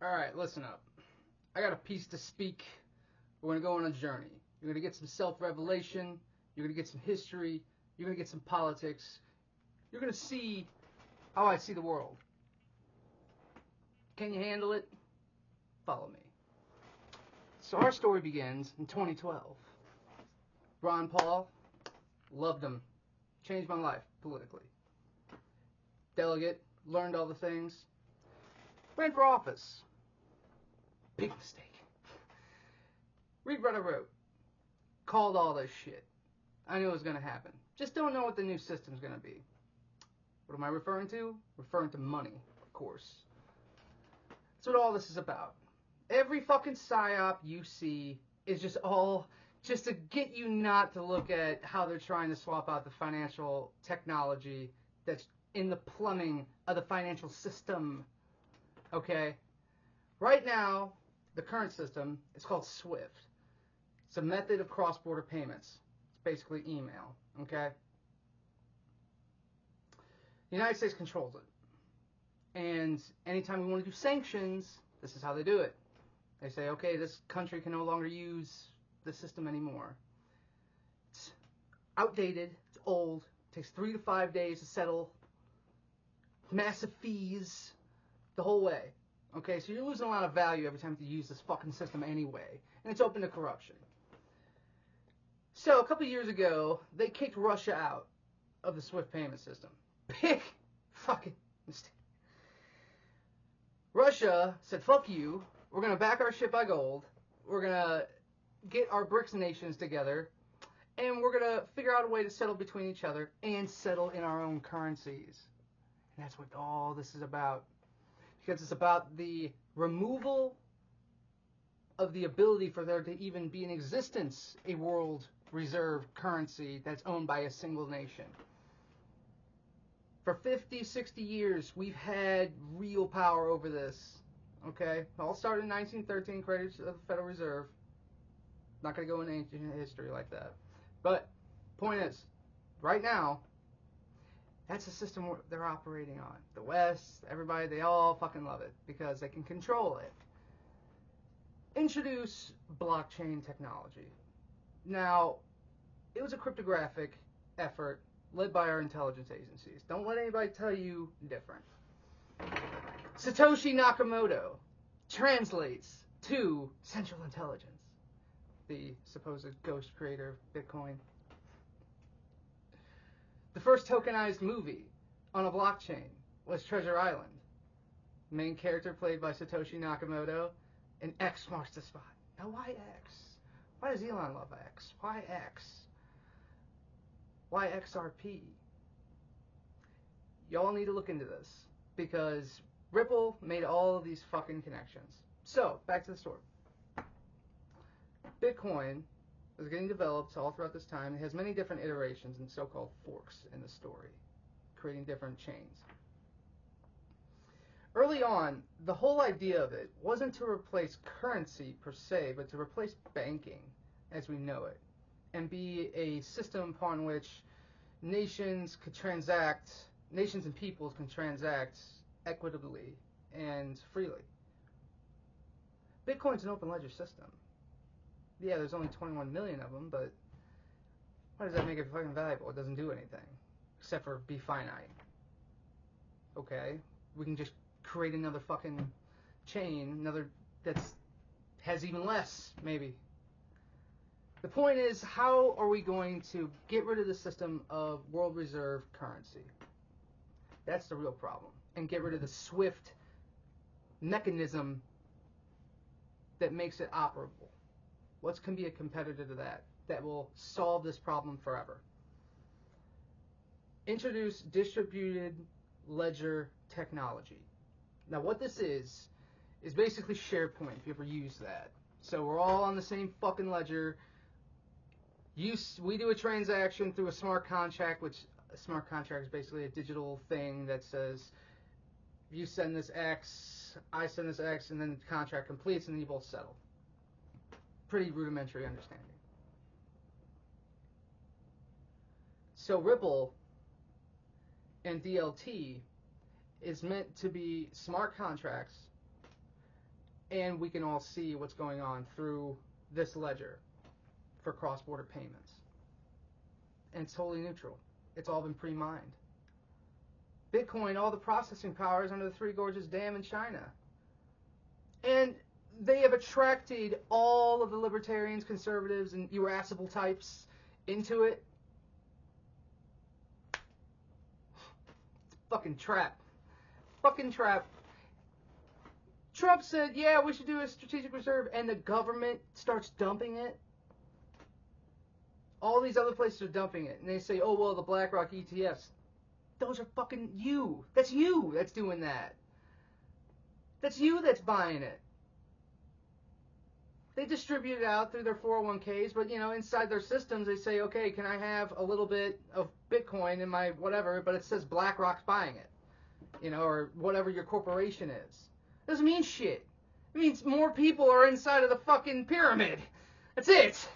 Alright, listen up. I got a piece to speak. We're going to go on a journey. You're going to get some self revelation. You're going to get some history. You're going to get some politics. You're going to see how I see the world. Can you handle it? Follow me. So, our story begins in 2012. Ron Paul, loved him. Changed my life politically. Delegate, learned all the things. Ran for office. Big mistake. Read what I wrote. Called all this shit. I knew it was going to happen. Just don't know what the new system's going to be. What am I referring to? Referring to money, of course. That's what all this is about. Every fucking psyop you see is just to get you not to look at how they're trying to swap out the financial technology that's in the plumbing of the financial system. Okay? Right now, the current system is called SWIFT. It's a method of cross-border payments. It's basically email, okay? The United States controls it. And anytime we want to do sanctions, this is how they do it. They say, okay, this country can no longer use the system anymore. It's outdated, it's old, it takes 3 to 5 days to settle, massive fees, the whole way. Okay, so you're losing a lot of value every time you use this fucking system anyway. And it's open to corruption. So, a couple years ago, they kicked Russia out of the SWIFT payment system. Big fucking mistake. Russia said, fuck you, we're going to back our shit by gold, we're going to get our BRICS nations together, and we're going to figure out a way to settle between each other and settle in our own currencies. And that's what all this is about. Because it's about the removal of the ability for there to even be in existence a world reserve currency that's owned by a single nation. For 50, 60 years, we've had real power over this. Okay? It all started in 1913, credits of the Federal Reserve. Not going to go into ancient history like that. But, point is, right now, that's the system they're operating on. The West, everybody, they all fucking love it because they can control it. Introduce blockchain technology. Now, it was a cryptographic effort led by our intelligence agencies. Don't let anybody tell you different. Satoshi Nakamoto translates to Central Intelligence, the supposed ghost creator of Bitcoin. The first tokenized movie on a blockchain was Treasure Island. Main character played by Satoshi Nakamoto, and X marks the spot. Now why X? Why does Elon love X? Why X? Why XRP? Y'all need to look into this because Ripple made all of these fucking connections. So, back to the story. Bitcoin was getting developed all throughout this time. It has many different iterations and so-called forks in the story, creating different chains. Early on, the whole idea of it wasn't to replace currency per se, but to replace banking as we know it, and be a system upon which nations and peoples can transact equitably and freely. Bitcoin's an open ledger system. Yeah, there's only 21 million of them, but why does that make it fucking valuable? It doesn't do anything, except for be finite. Okay, we can just create another fucking chain, another that's has even less, maybe. The point is, how are we going to get rid of the system of world reserve currency? That's the real problem. And get rid of the SWIFT mechanism that makes it operable. What can be a competitor to that will solve this problem forever? Introduce distributed ledger technology. Now what this is basically SharePoint, if you ever use that. So we're all on the same fucking ledger. We do a transaction through a smart contract, which a smart contract is basically a digital thing that says you send this X, I send this X, and then the contract completes and then you both settle. Pretty rudimentary understanding. So Ripple and DLT is meant to be smart contracts and we can all see what's going on through this ledger for cross-border payments. And it's totally neutral. It's all been pre-mined. Bitcoin, all the processing power is under the Three Gorges Dam in China. And they have attracted all of the libertarians, conservatives, and irascible types into it. It's a fucking trap. Fucking trap. Trump said, yeah, we should do a strategic reserve, and the government starts dumping it. All these other places are dumping it, and they say, oh, well, the BlackRock ETFs. Those are fucking you. That's you that's doing that. That's you that's buying it. They distribute it out through their 401ks, but, you know, inside their systems, they say, okay, can I have a little bit of Bitcoin in my whatever, but it says BlackRock's buying it, you know, or whatever your corporation is. Doesn't mean shit. It means more people are inside of the fucking pyramid. That's it.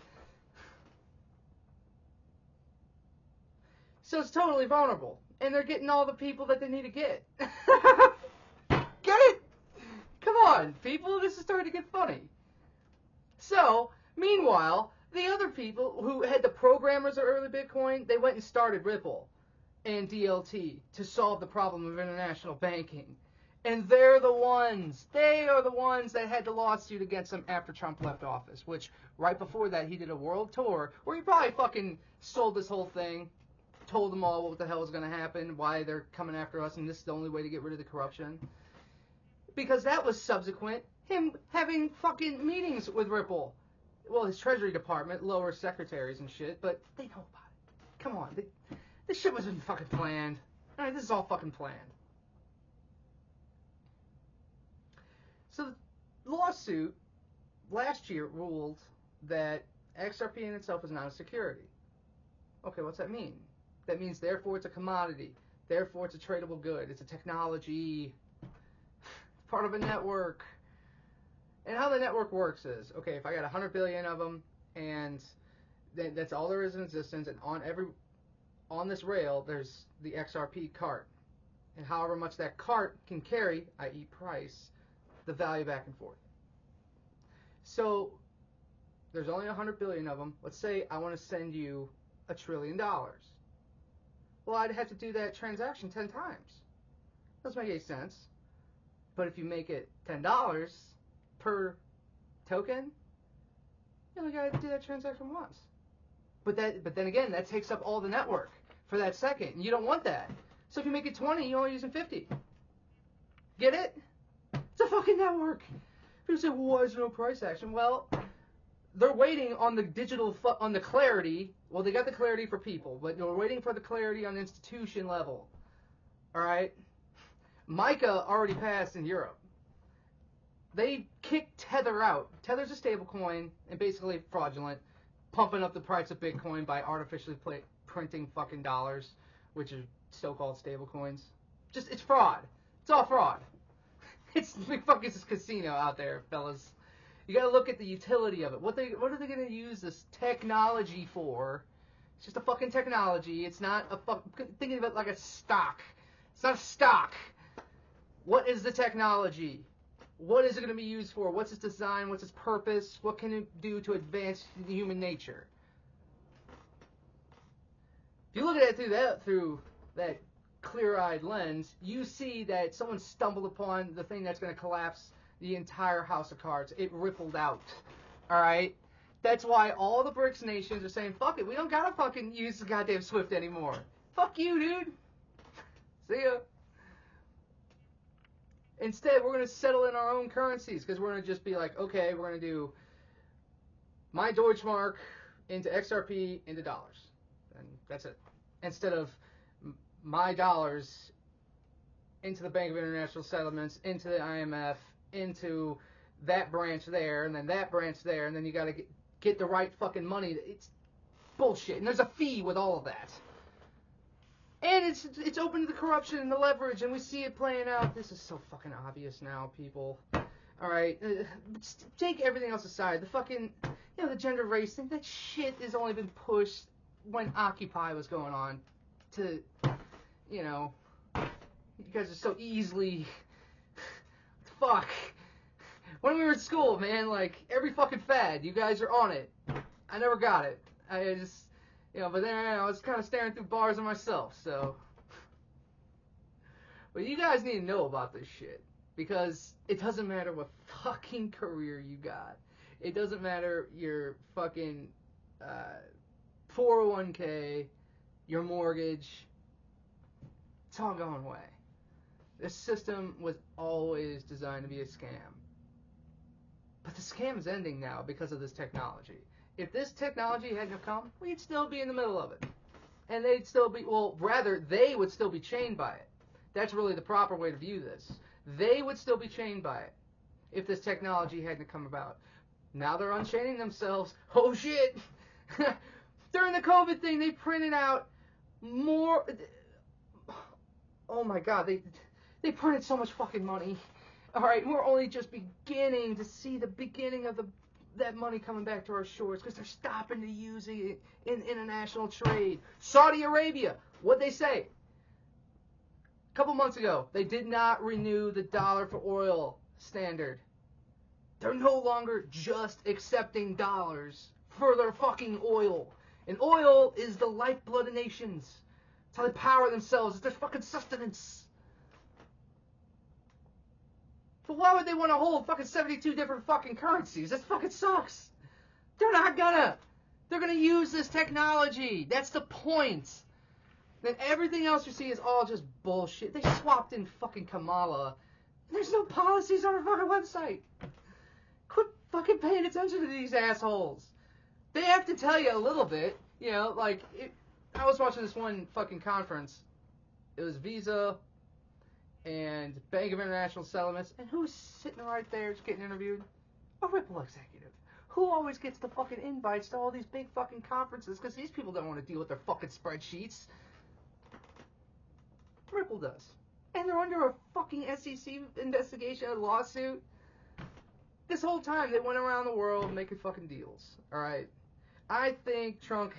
So it's totally vulnerable. And they're getting all the people that they need to get. Get it? Come on, people. This is starting to get funny. So, meanwhile, the other people who had the programmers of early Bitcoin, they went and started Ripple and DLT to solve the problem of international banking. And they are the ones that had the lawsuit against them after Trump left office, which right before that he did a world tour where he probably fucking sold this whole thing, told them all what the hell was going to happen, why they're coming after us, and this is the only way to get rid of the corruption. Because that was subsequent him having fucking meetings with Ripple. Well, his Treasury Department, lower secretaries and shit, but they know about it. Come on, this shit wasn't fucking planned. Alright, this is all fucking planned. So the lawsuit last year ruled that XRP in itself is not a security. Okay, what's that mean? That means therefore it's a commodity. Therefore it's a tradable good. It's a technology. It's part of a network. And how the network works is, okay, if I got 100 billion of them, and that's all there is in existence, and on this rail there's the XRP cart. And however much that cart can carry, i.e. price, the value back and forth. So there's only 100 billion of them. Let's say I want to send you $1 trillion. Well, I'd have to do that transaction 10 times. Doesn't make any sense. But if you make it $10 per token, you only got to do that transaction once. But then again, that takes up all the network for that second. And you don't want that. So if you make it 20, you're only using 50. Get it? It's a fucking network. People say, well, why is there no price action? Well, they're waiting on the on the clarity. Well, they got the clarity for people, but they're waiting for the clarity on institution level. All right? MiCA already passed in Europe. They kicked Tether out. Tether's a stable coin and basically fraudulent, pumping up the price of Bitcoin by artificially printing fucking dollars, which are so-called stable coins. It's fraud. It's all fraud. It's big fucking casino out there, fellas. You gotta look at the utility of it. What are they gonna use this technology for? It's just a fucking technology. It's not a think of it like a stock. It's not a stock. What is the technology? What is it going to be used for? What's its design? What's its purpose? What can it do to advance human nature? If you look at it through that clear-eyed lens, you see that someone stumbled upon the thing that's going to collapse the entire house of cards. It rippled out. All right? That's why all the BRICS nations are saying, fuck it, we don't gotta fucking use the goddamn SWIFT anymore. Fuck you, dude. See ya. Instead, we're going to settle in our own currencies because we're going to just be like, okay, we're going to do my Deutschmark into XRP into dollars. And that's it. Instead of my dollars into the Bank of International Settlements, into the IMF, into that branch there, and then that branch there, and then you got to get the right fucking money. It's bullshit. And there's a fee with all of that. And it's open to the corruption and the leverage, and we see it playing out. This is so fucking obvious now, people. All right, take everything else aside. The fucking, the gender race thing, that shit has only been pushed when Occupy was going on to, you guys are so easily, fuck. When we were at school, man, like, every fucking fad, you guys are on it. I never got it. I just, but then I was kind of staring through bars of myself, so. But you guys need to know about this shit. Because it doesn't matter what fucking career you got. It doesn't matter your fucking 401k, your mortgage. It's all going away. This system was always designed to be a scam. But the scam is ending now because of this technology. If this technology hadn't come, we'd still be in the middle of it. And they'd still be, they would still be chained by it. That's really the proper way to view this. They would still be chained by it if this technology hadn't come about. Now they're unchaining themselves. Oh shit! During the COVID thing, they printed out more. Oh my god, they printed so much fucking money. All right, we're only just beginning to see the beginning of that money coming back to our shores because they're stopping to using it in international trade. Saudi Arabia, what'd they say? A couple months ago, they did not renew the dollar for oil standard. They're no longer just accepting dollars for their fucking oil. And oil is the lifeblood of nations. It's how they power themselves. It's their fucking sustenance. But why would they want to hold fucking 72 different fucking currencies? That fucking sucks. They're not gonna. They're gonna use this technology. That's the point. Then everything else you see is all just bullshit. They swapped in fucking Kamala. There's no policies on our fucking website. Quit fucking paying attention to these assholes. They have to tell you a little bit. I was watching this one fucking conference. It was Visa and Bank of International Settlements. And who's sitting right there just getting interviewed? A Ripple executive. Who always gets the fucking invites to all these big fucking conferences? Because these people don't want to deal with their fucking spreadsheets. Ripple does. And they're under a fucking SEC investigation, a lawsuit. This whole time they went around the world making fucking deals. Alright? I think Trump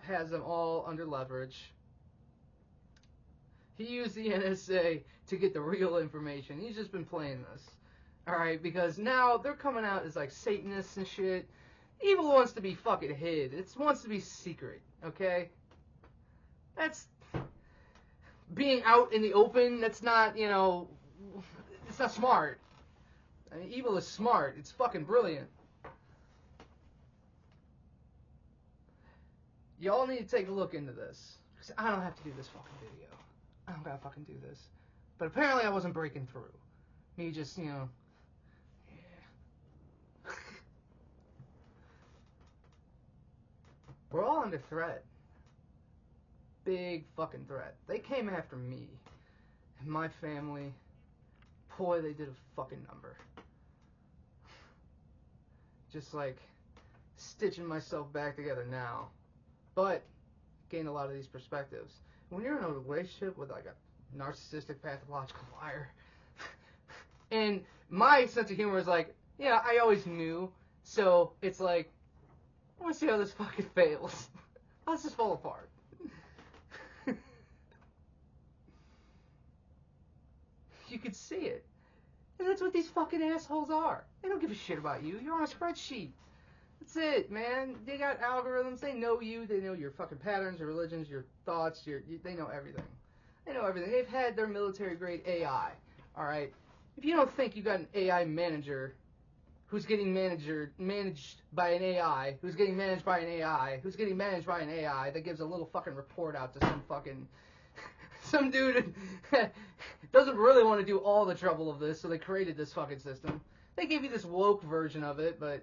has them all under leverage. He used the NSA to get the real information. He's just been playing this. Alright? Because now they're coming out as like Satanists and shit. Evil wants to be fucking hid. It wants to be secret. Okay? That's being out in the open. That's not, it's not smart. I mean, evil is smart. It's fucking brilliant. Y'all need to take a look into this. Because I don't have to do this fucking video. I don't gotta fucking do this. But apparently I wasn't breaking through. Me just, yeah. We're all under threat. Big fucking threat. They came after me. And my family. Boy, they did a fucking number. Just like stitching myself back together now. But gain a lot of these perspectives. When you're in a relationship with like a narcissistic pathological liar, and my sense of humor is like, yeah, I always knew. So it's like, I want to see how this fucking fails. How does this fall apart? You could see it. And that's what these fucking assholes are. They don't give a shit about you. You're on a spreadsheet. That's it, man. They got algorithms. They know you. They know your fucking patterns, your religions, your thoughts. They know everything. They know everything. They've had their military-grade AI. All right? If you don't think you got an AI manager who's getting managed by an AI, who's getting managed by an AI, who's getting managed by an AI that gives a little fucking report out to some fucking... some dude doesn't really want to do all the trouble of this, so they created this fucking system. They gave you this woke version of it, but,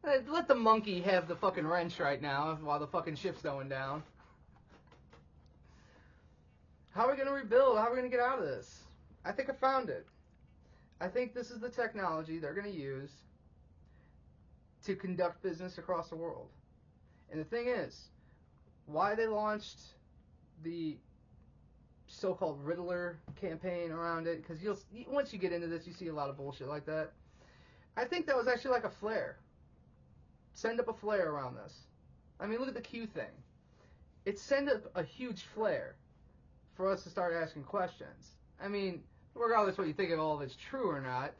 let the monkey have the fucking wrench right now while the fucking ship's going down. How are we going to rebuild? How are we going to get out of this? I think I found it. I think this is the technology they're going to use to conduct business across the world. And the thing is, why they launched the so-called Riddler campaign around it, because once you get into this, you see a lot of bullshit like that. I think that was actually like a flare. Send up a flare around this. I mean, look at the Q thing. It sent up a huge flare for us to start asking questions. I mean, regardless what you think of all of it's true or not,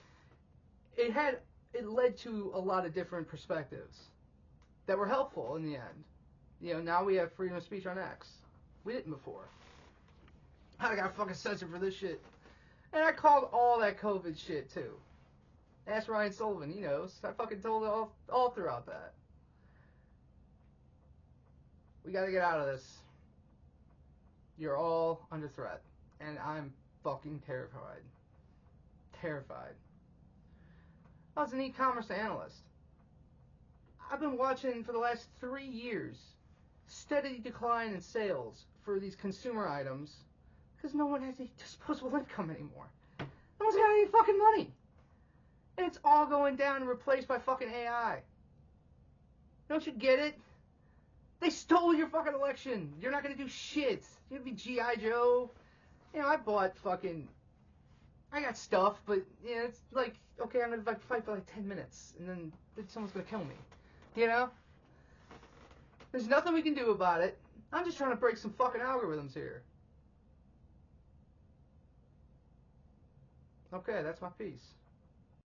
it led to a lot of different perspectives that were helpful in the end. You know, now we have freedom of speech on X. We didn't before. I got fucking censored for this shit. And I called all that COVID shit too. Ask Ryan Sullivan, he knows. I fucking told it all throughout that. We gotta get out of this. You're all under threat. And I'm fucking terrified. Terrified. I was an e-commerce analyst. I've been watching for the last 3 years steady decline in sales for these consumer items because no one has any disposable income anymore. No one's got any fucking money. And it's all going down and replaced by fucking AI. Don't you get it? They stole your fucking election. You're not going to do shit. You're going to be G.I. Joe. You know, I got stuff, but, you know, it's like, okay, I'm going to fight for like 10 minutes, and then someone's going to kill me. You know? There's nothing we can do about it. I'm just trying to break some fucking algorithms here. Okay, that's my piece.